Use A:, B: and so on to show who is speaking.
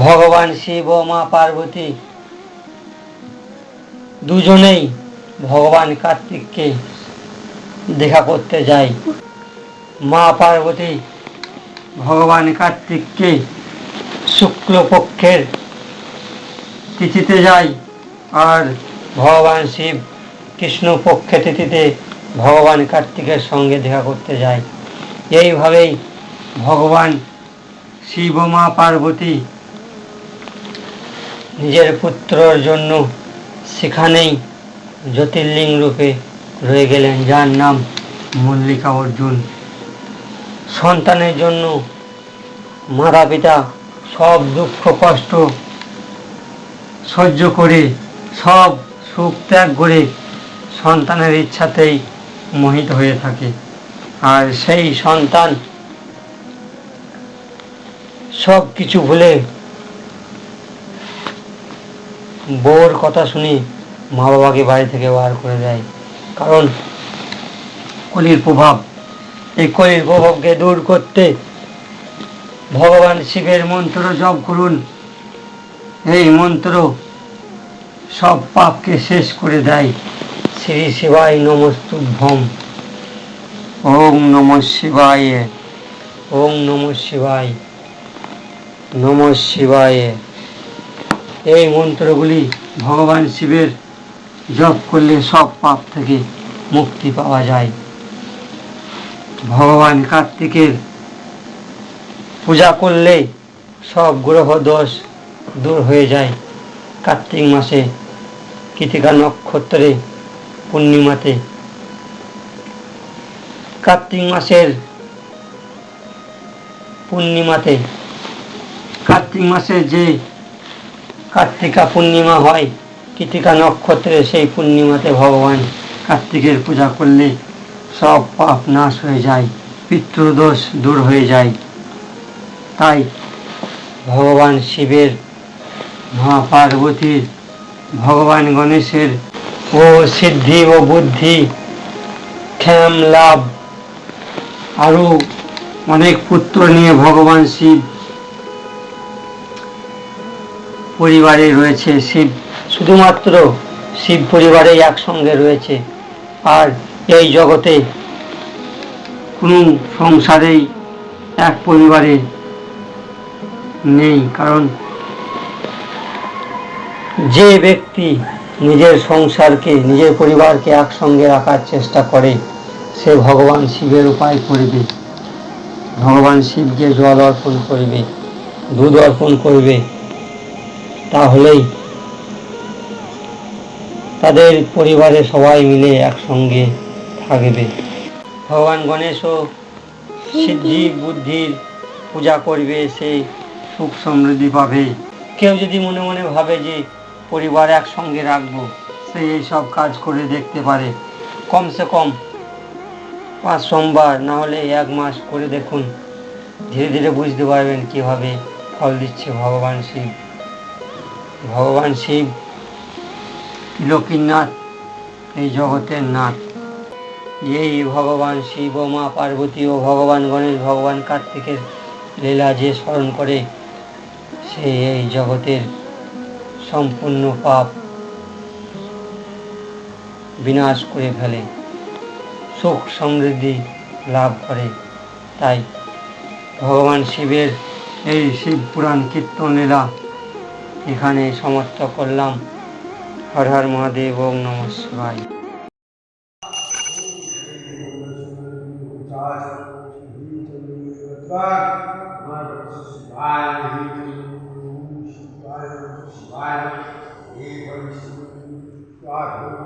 A: ভগবান শিব ও মা পার্বতী দুজনেই ভগবান কার্তিককে দেখা করতে যায়। মা পার্বতী ভগবান কার্তিককে শুক্লপক্ষের তিথিতে যায়, আর ভগবান শিব কৃষ্ণপক্ষে তিথিতে ভগবান কার্তিকের সঙ্গে দেখা করতে যায়। এইভাবেই ভগবান শিব ও মা পার্বতী নিজের পুত্রর জন্য সেখানেই জ্যোতির্লিঙ্গ রূপে রয়ে গেলেন, যার নাম মল্লিকা অর্জুন। সন্তানের জন্য মাতা পিতা সব দুঃখ কষ্ট সহ্য করে, সব সুখ ত্যাগ করে সন্তানের ইচ্ছাতেই মোহিত হয়ে থাকে। আর সেই সন্তান সব কিছু ভুলে বউর কথা শুনে মা বাবাকে বাড়ি থেকে বার করে দেয়। কারণ কলির প্রভাব, এই কলির প্রভাবকে দূর করতে ভগবান শিবের মন্ত্র জপ করুন। এই মন্ত্র সব পাপকে শেষ করে দেয়। শ্রী শিবায় নমস্তুভ্যম। ওং নমঃ শিবায়, ওং নমঃ শিবায়, নমঃ শিবায়। এই মন্ত্রগুলি ভগবান শিবের জপ করলে সব পাপ থেকে মুক্তি পাওয়া যায়। ভগবান কার্তিকের পূজা করলে সব গ্রহ দোষ দূর হয়ে যায়। কার্তিক মাসে কৃতিকা নক্ষত্রে পূর্ণিমাতে, কার্তিক মাসের পূর্ণিমাতে, কার্তিক মাসে যে কার্তিকা পূর্ণিমা হয় কৃতিকা নক্ষত্রে, সেই পূর্ণিমাতে ভগবান কার্তিকের পূজা করলে সব পাপ নাশ হয়ে যায়, পিতৃদোষ দূর হয়ে যায়। তাই ভগবান শিবের, মা পার্বতীর, ভগবান গণেশের ও সিদ্ধি ও বুদ্ধি, ক্ষেম লাভ, আরও অনেক পুত্র নিয়ে ভগবান শিব পরিবারে রয়েছে। শিব শুধুমাত্র শিব পরিবারেই একসঙ্গে রয়েছে। আর এই জগতে কোনো সংসারেই এক পরিবারে নেই। কারণ যে ব্যক্তি নিজের সংসারকে, নিজের পরিবারকে একসঙ্গে রাখার চেষ্টা করে, সে ভগবান শিবের উপায় করবে, ভগবান শিবকে জল অর্পণ করবে, দুধ অর্পণ করবে, তাহলেই তাদের পরিবারে সবাই মিলে একসঙ্গে থাকবে। ভগবান গণেশও সিদ্ধি বুদ্ধির পূজা করবে, সে সুখ সমৃদ্ধি পাবে। কেউ যদি মনে মনে ভাবে যে পরিবার একসঙ্গে রাখবো, সে এইসব কাজ করে দেখতে পারে। কমসে কম 5 সোমবার, না হলে 1 মাস করে দেখুন। ধীরে ধীরে বুঝতে পারবেন কীভাবে ফল দিচ্ছে ভগবান শিব। ভগবান শিব ত্রিলোকীর নাথ, এই জগতের নাথ। এই ভগবান শিব ও মা পার্বতী ও ভগবান গণেশ, ভগবান কার্তিকের লীলা যে স্মরণ করে, সে এই জগতের সম্পূর্ণ পাপ বিনাশ করে ফেলে, সুখ সমৃদ্ধি লাভ করে। তাই ভগবান শিবের এই শিব পুরাণ কীর্তন লীলা এখানে সমাপ্ত করলাম। হর হর মহাদেব, ওং নমঃ শিবায়। शिवाय